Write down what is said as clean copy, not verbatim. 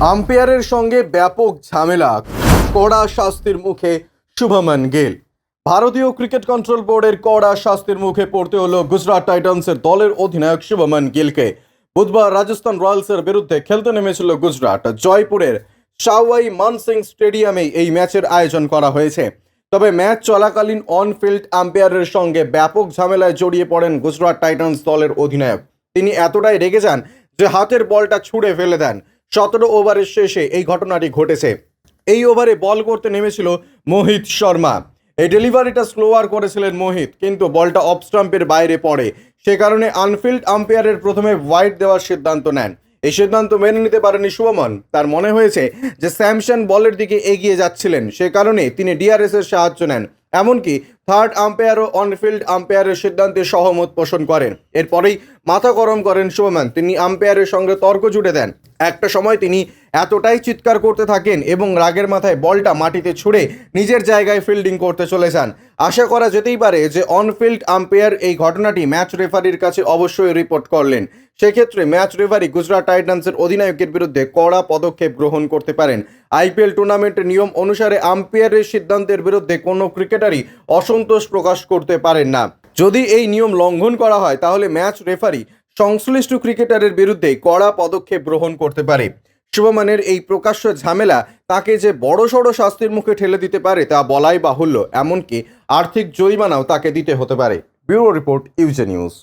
আম্পায়ারের সঙ্গে ব্যাপক ঝামেলা, কড়া শাস্তির মুখে শুভমন গিল। ভারতীয় ক্রিকেট কন্ট্রোল বোর্ডের কড়া শাস্তির মুখে পড়তে হলো গুজরাট টাইটান্সের দলের অধিনায়ক শুভমন গিলকে। বুধবার রাজস্থান রয়্যালসের বিরুদ্ধে খেলতে নেমেছিল গুজরাট। জয়পুরের সাওয়াই মানসিং স্টেডিয়ামে এই ম্যাচের আয়োজন করা হয়েছে। তবে ম্যাচ চলাকালীন অনফিল্ড আম্পায়ারের সঙ্গে ব্যাপক ঝামেলায় জড়িয়ে পড়েন গুজরাট টাইটান্স দলের অধিনায়ক। তিনি এতটাই রেগে যান যে হাতের বলটা ছুঁড়ে ফেলে দেন। 17 ওভারের শেষে এই ঘটনাটি ঘটেছে। এই ওভারে বল করতে নেমেছিল মোহিত শর্মা। এই ডেলিভারিটা স্লোয়ার করেছিলেন মোহিত, কিন্তু বলটা অফ স্টাম্পের বাইরে পড়ে। সে কারণে আনফিল্ড আম্পায়ারের প্রথমে ওয়াইড দেওয়ার সিদ্ধান্ত নেন। এই সিদ্ধান্ত মেনে নিতে পারেনি শুভমন। তার মনে হয়েছে যে স্যামসন বলের দিকে এগিয়ে যাচ্ছিলেন, সে কারণে তিনি ডিআরএস এর সাহায্য নেন। এমনকি থার্ড আম্পায়ারও অনফিল্ড আম্পায়ারের সিদ্ধান্তে সহমত পোষণ করেন। এরপরেই মাথা গরম করেন শুভমন। তিনি আম্পায়ারের সঙ্গে তর্ক জুড়ে দেন। একটা সময় তিনি এতটাই চিৎকার করতে থাকেন এবং রাগের মাথায় বলটা মাটিতে ছুঁড়ে নিজের জায়গায় ফিল্ডিং করতে চলে যান। আশা করা যেতেই পারে যে অনফিল্ড আম্পায়ার এই ঘটনাটি ম্যাচ রেফারির কাছে অবশ্যই রিপোর্ট করলেন। সেক্ষেত্রে ম্যাচ রেফারি গুজরাট টাইটান্সের অধিনায়কের বিরুদ্ধে কড়া পদক্ষেপ গ্রহণ করতে পারেন। আইপিএল টুর্নামেন্টের নিয়ম অনুসারে আম্পায়ারের সিদ্ধান্তের বিরুদ্ধে কোনো ক্রিকেটারই অসন্তোষ প্রকাশ করতে পারেন না। যদি এই নিয়ম লঙ্ঘন করা হয় তাহলে ম্যাচ রেফারি সংশ্লিষ্ট ক্রিকেটারের বিরুদ্ধে কড়া পদক্ষেপ গ্রহণ করতে পারে। শুভমনের এই প্রকাশ্য ঝামেলা তাকে যে বড়সড় শাস্তির মুখে ঠেলে দিতে পারে তা বলাই বাহুল্য। এমনকি আর্থিক জরিমানাও তাকে দিতে হতে পারে। ব্যুরো রিপোর্ট, ইউজে নিউজ।